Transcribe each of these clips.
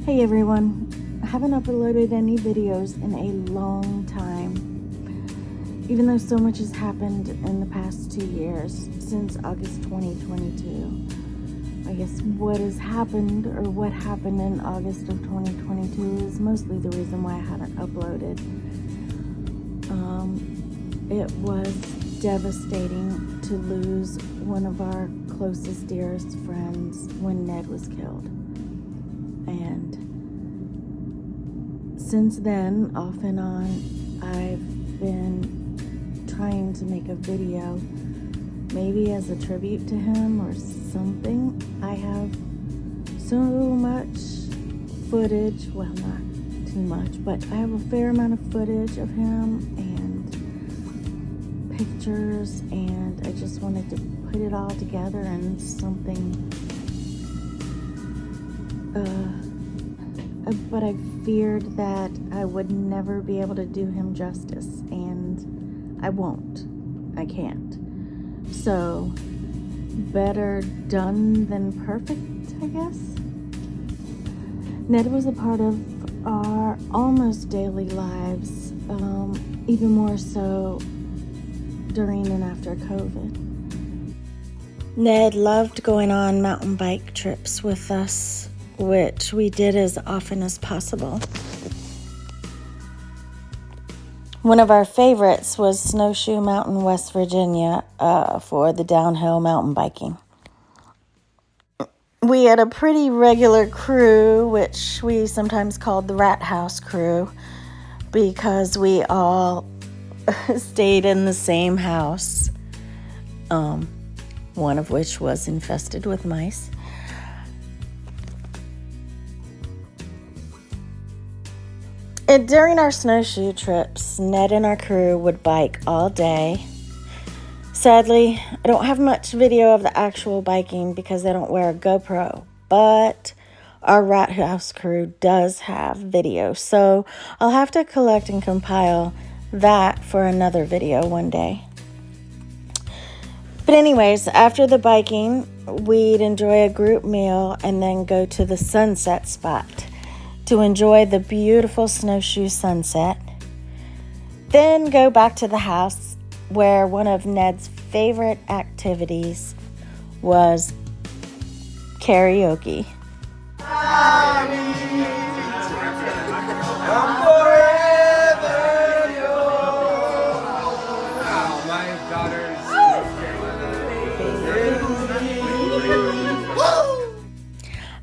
Hey everyone, I haven't uploaded any videos in a long time, even though so much has happened in the past 2 years, since August 2022. I guess what has happened, or what happened in August of 2022, is mostly the reason why I haven't uploaded. It was devastating to lose one of our closest, dearest friends when Ned was killed. And since then, off and on, I've been trying to make a video, maybe as a tribute to him or something. I have so much footage, well, not too much, but I have a fair amount of footage of him and pictures, and I just wanted to put it all together in something. But I feared that I would never be able to do him justice, and I won't. I can't. So, better done than perfect, I guess. Ned was a part of our almost daily lives, even more so during and after COVID. Ned loved going on mountain bike trips with us, which we did as often as possible. One of our favorites was Snowshoe Mountain, West Virginia, for the downhill mountain biking. We had a pretty regular crew, which we sometimes called the Rat House crew, because we all stayed in the same house, one of which was infested with mice. And during our snowshoe trips, Ned and our crew would bike all day. Sadly, I don't have much video of the actual biking because I don't wear a GoPro, but our Rat House crew does have video, so I'll have to collect and compile that for another video one day. But anyways, after the biking, we'd enjoy a group meal and then go to the sunset spot to enjoy the beautiful snowshoe sunset. Then go back to the house, where one of Ned's favorite activities was karaoke.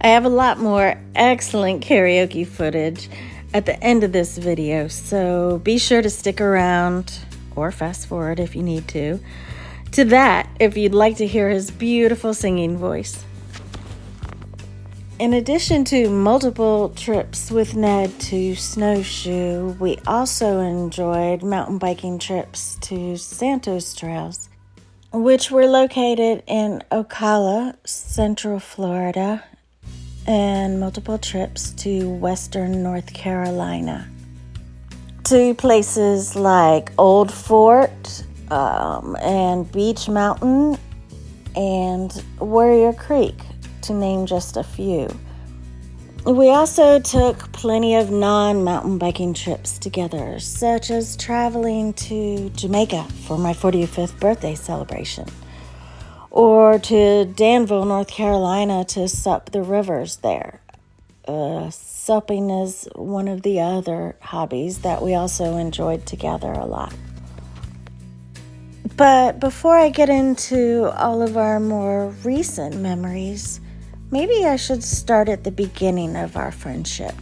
I have a lot more excellent karaoke footage at the end of this video, so be sure to stick around, or fast forward if you need to that if you'd like to hear his beautiful singing voice. In addition to multiple trips with Ned to Snowshoe, we also enjoyed mountain biking trips to Santos Trails, which were located in Ocala, Central Florida, and multiple trips to Western North Carolina, to places like Old Fort, and Beach Mountain, and Warrior Creek, to name just a few. We also took plenty of non-mountain biking trips together, such as traveling to Jamaica for my 45th birthday celebration, or to Danville, North Carolina to sup the rivers there. Supping is one of the other hobbies that we also enjoyed together a lot. But before I get into all of our more recent memories, maybe I should start at the beginning of our friendship.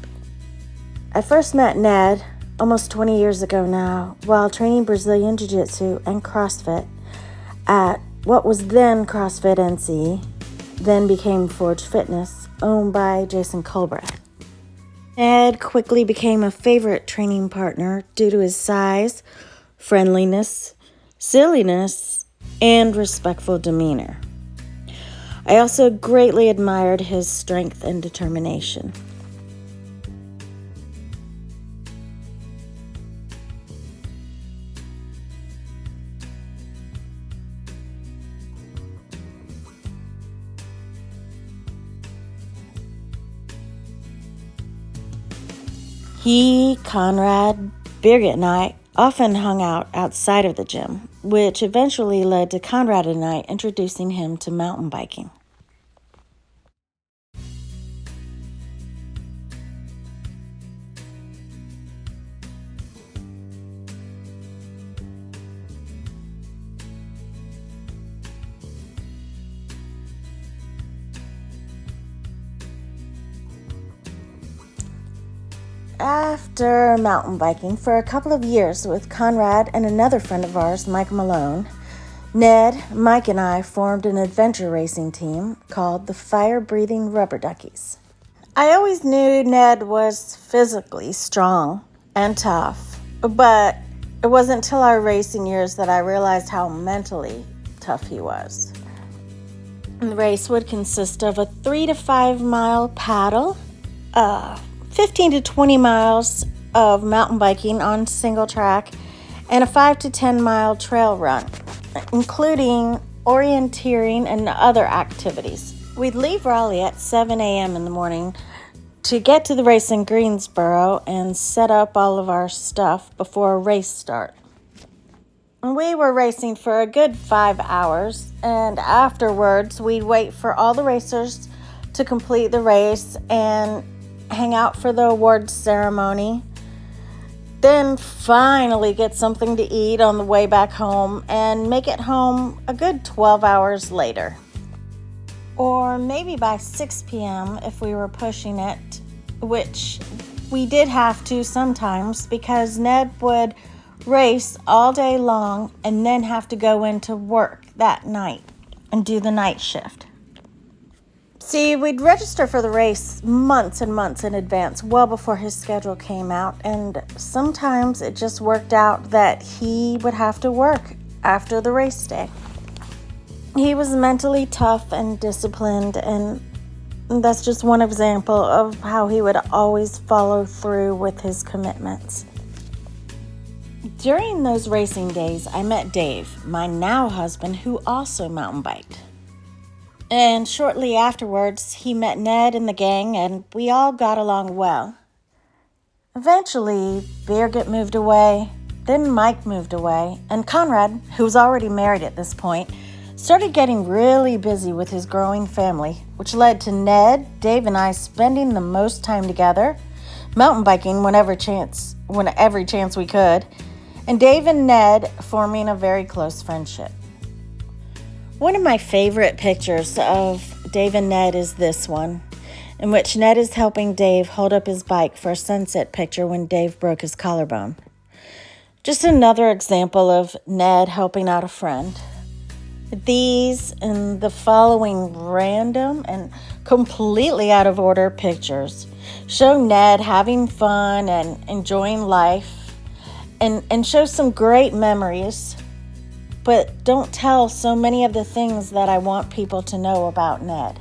I first met Ned almost 20 years ago now while training Brazilian Jiu-Jitsu and CrossFit at what was then CrossFit NC, then became Forge Fitness, owned by Jason Culbreth. Ned quickly became a favorite training partner due to his size, friendliness, silliness, and respectful demeanor. I also greatly admired his strength and determination. He, Conrad, Birgit, and I often hung out outside of the gym, which eventually led to Conrad and I introducing him to mountain biking. After mountain biking for a couple of years with Conrad and another friend of ours, Mike Malone, Ned, Mike, and I formed an adventure racing team called the Fire-Breathing Rubber Duckies. I always knew Ned was physically strong and tough, but it wasn't until our racing years that I realized how mentally tough he was. The race would consist of a 3 to 5 mile paddle, 15 to 20 miles of mountain biking on single track, and a 5 to 10 mile trail run, including orienteering and other activities. We'd leave Raleigh at 7 a.m. in the morning to get to the race in Greensboro and set up all of our stuff before a race start. We were racing for a good 5 hours, and afterwards we'd wait for all the racers to complete the race and hang out for the awards ceremony, then finally get something to eat on the way back home and make it home a good 12 hours later. Or maybe by 6 p.m. if we were pushing it, which we did have to sometimes because Ned would race all day long and then have to go into work that night and do the night shift. See, we'd register for the race months and months in advance, well before his schedule came out, and sometimes it just worked out that he would have to work after the race day. He was mentally tough and disciplined, and that's just one example of how he would always follow through with his commitments. During those racing days, I met Dave, my now husband, who also mountain biked. And shortly afterwards, he met Ned and the gang, and we all got along well. Eventually, Birgit moved away, then Mike moved away, and Conrad, who was already married at this point, started getting really busy with his growing family, which led to Ned, Dave, and I spending the most time together, mountain biking whenever every chance we could, and Dave and Ned forming a very close friendship. One of my favorite pictures of Dave and Ned is this one, in which Ned is helping Dave hold up his bike for a sunset picture when Dave broke his collarbone. Just another example of Ned helping out a friend. These and the following random and completely out of order pictures show Ned having fun and enjoying life and show some great memories, but don't tell so many of the things that I want people to know about Ned.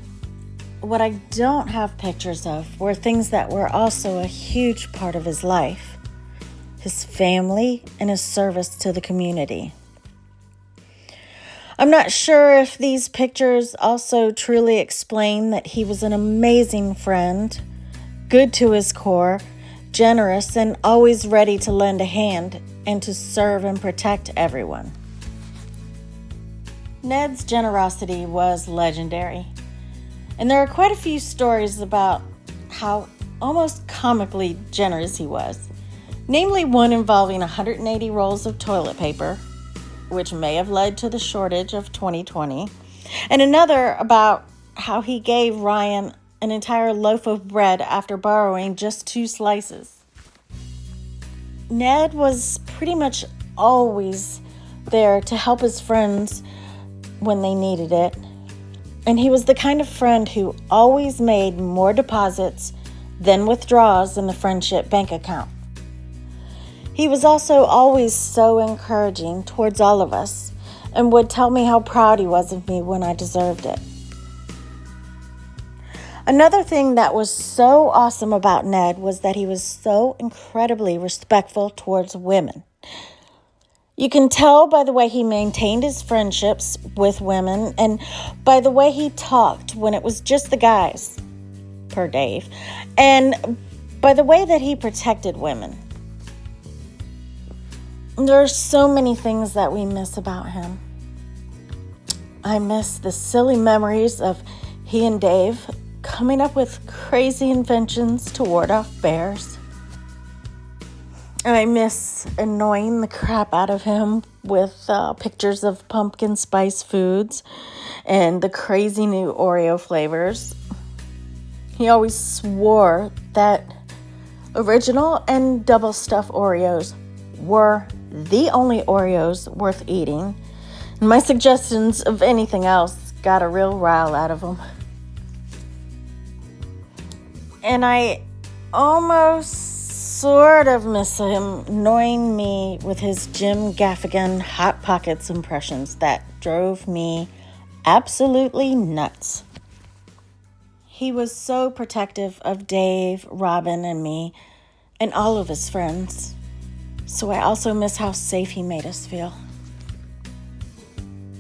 What I don't have pictures of were things that were also a huge part of his life, his family and his service to the community. I'm not sure if these pictures also truly explain that he was an amazing friend, good to his core, generous, and always ready to lend a hand and to serve and protect everyone. Ned's generosity was legendary, and there are quite a few stories about how almost comically generous he was, namely one involving 180 rolls of toilet paper, which may have led to the shortage of 2020, and another about how he gave Ryan an entire loaf of bread after borrowing just 2 slices. Ned was pretty much always there to help his friends when they needed it, and he was the kind of friend who always made more deposits than withdrawals in the friendship bank account. He was also always so encouraging towards all of us and would tell me how proud he was of me when I deserved it. Another thing that was so awesome about Ned was that he was so incredibly respectful towards women. You can tell by the way he maintained his friendships with women and by the way he talked when it was just the guys, per Dave, and by the way that he protected women. There are so many things that we miss about him. I miss the silly memories of he and Dave coming up with crazy inventions to ward off bears. I miss annoying the crap out of him with pictures of pumpkin spice foods and the crazy new Oreo flavors. He always swore that original and double stuffed Oreos were the only Oreos worth eating. And my suggestions of anything else got a real rile out of him. And I almost sort of miss him annoying me with his Jim Gaffigan Hot Pockets impressions that drove me absolutely nuts. He was so protective of Dave, Robin, and me, and all of his friends. So I also miss how safe he made us feel.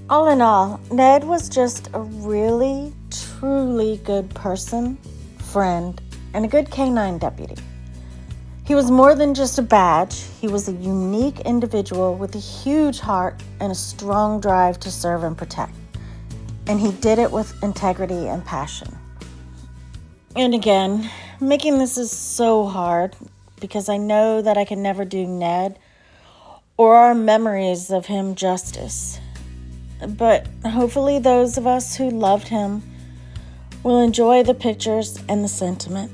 All in all, Ned was just a really, truly good person, friend, and a good canine deputy. He was more than just a badge. He was a unique individual with a huge heart and a strong drive to serve and protect. And he did it with integrity and passion. And again, making this is so hard because I know that I can never do Ned or our memories of him justice. But hopefully those of us who loved him will enjoy the pictures and the sentiment.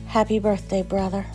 Happy birthday, brother.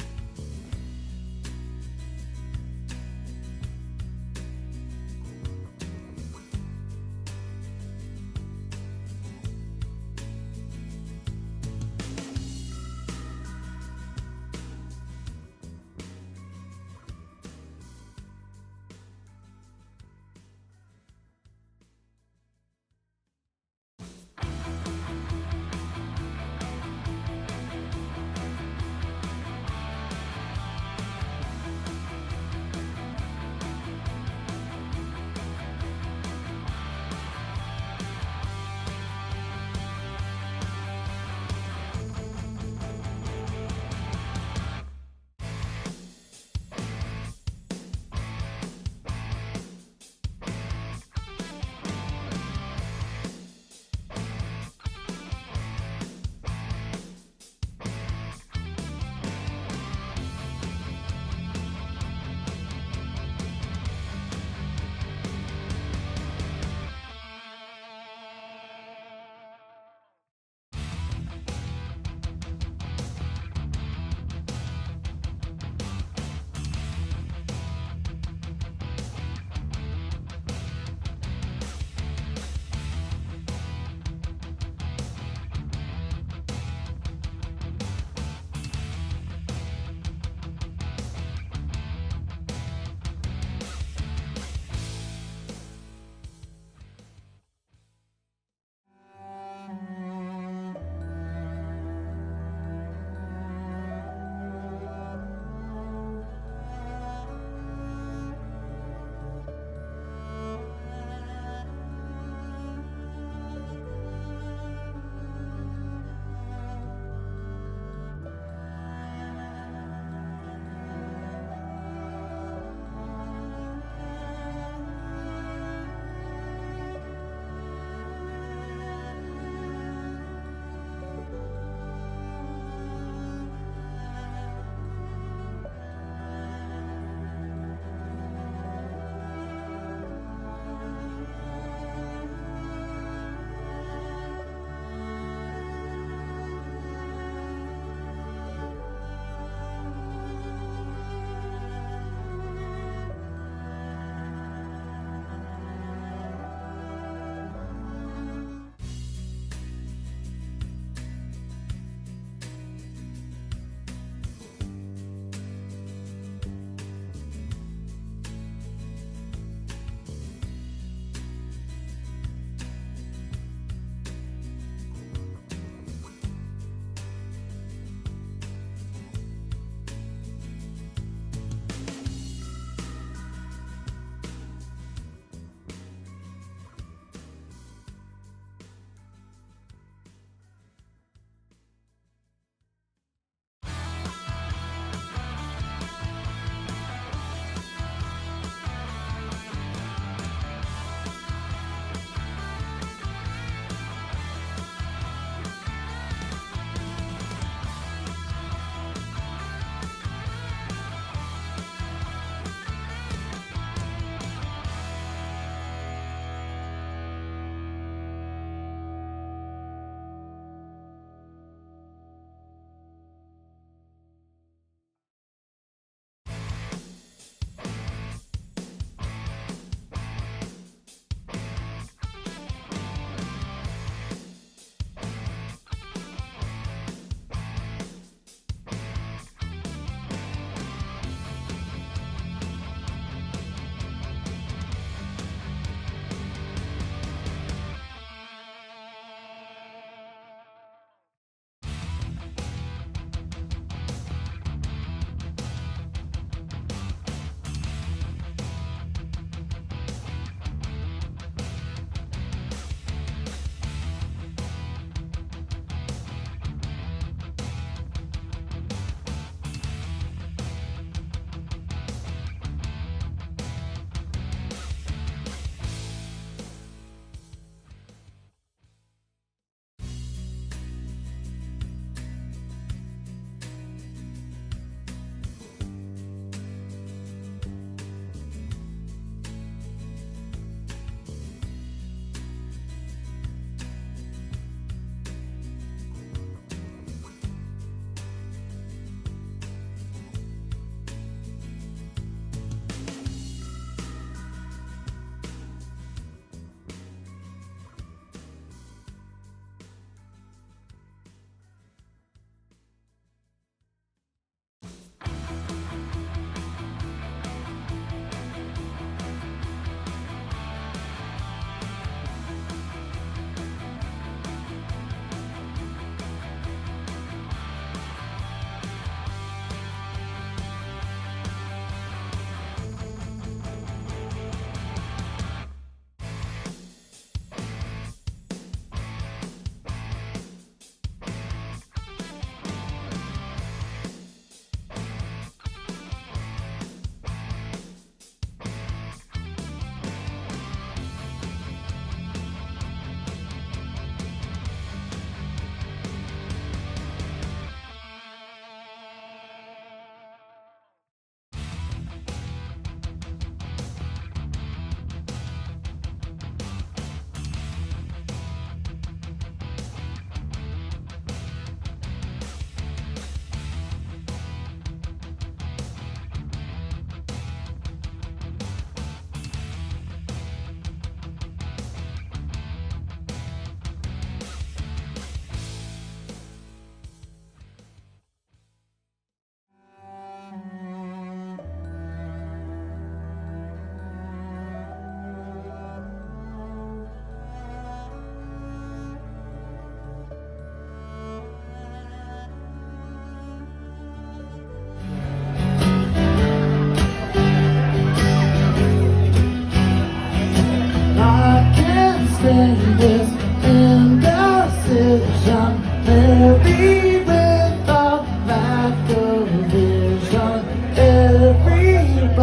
dreaming of Maccavision. Everybody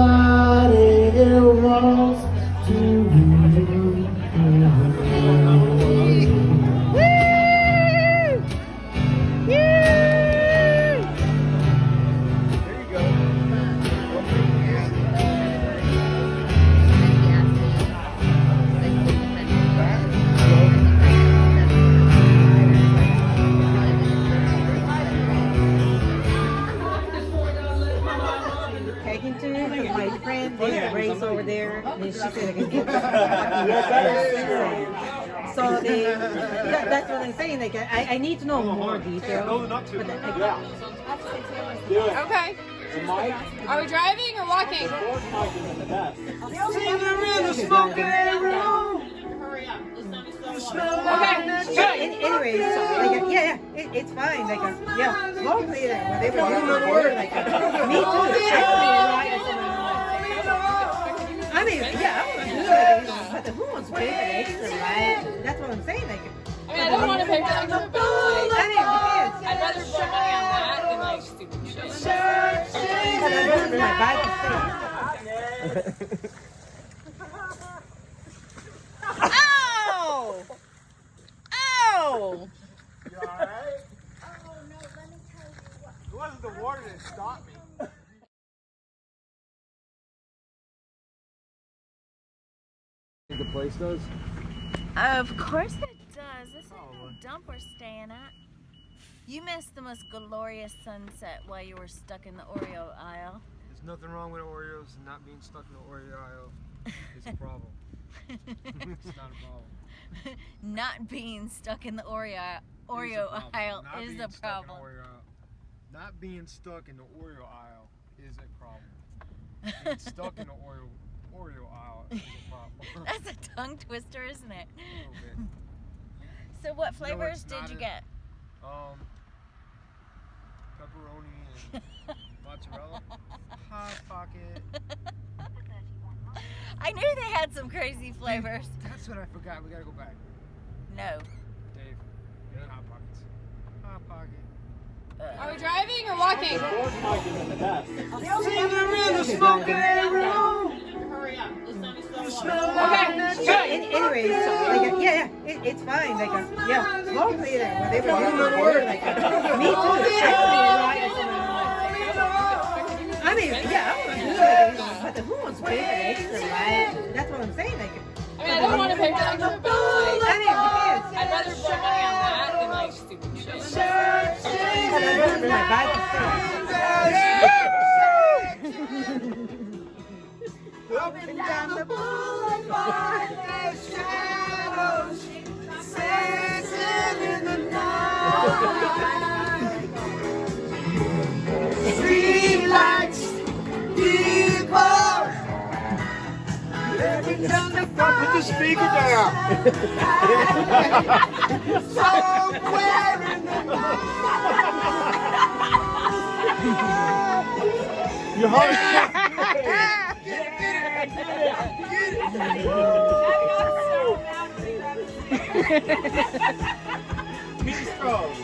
wants to Taking to him, my friend did a race over there, and she said I could get so that's what I'm saying. Like I need to know more details. Okay. Are we driving or walking? Okay. Anyway, so like it's fine. Like locally whatever you order, like me too. I mean, I want to do it, but who wants to pay for the extra, right? That's what I'm saying. Like, I mean, I don't want to pay for extra, but like, I mean, it depends. I'd rather blow money on that than like stupid shit. But I'm losing my bike to Ow! Ow! You alright? Oh no, let me tell you what. It wasn't the water that stopped me. The place does? Of course it does. This is the dump we're staying at. You missed the most glorious sunset while you were stuck in the Oreo aisle. There's nothing wrong with Oreos, and not being stuck in the Oreo aisle is a problem. It's not a problem. Not being stuck in the Oreo aisle is a problem. Not being stuck in the Oreo aisle is a problem. Being stuck in the Oreo aisle is a problem. That's a tongue twister, isn't it? A little bit. So what flavors did you get? Pepperoni and mozzarella. Hot Pocket. I knew they had some crazy flavors. That's what I forgot. We gotta go back. No. Dave, get Hot Pockets. Hot Pocket. Are we driving or walking? Okay. Anyway, so like it's fine. Like locally whatever you order, like me too. I mean, I want to do it, but who wants to pay for the extra, right? That's what I'm saying. Like, I mean, I don't want to pay for extra, but like, I mean, it depends. I'd rather blow money on that than like stupid shit. But I'm losing my bike Up and down the boulevard, there's shadows dancing in the night. Street lights, people. Put the speaker down. Somewhere in the night. Your heart. Meat straws.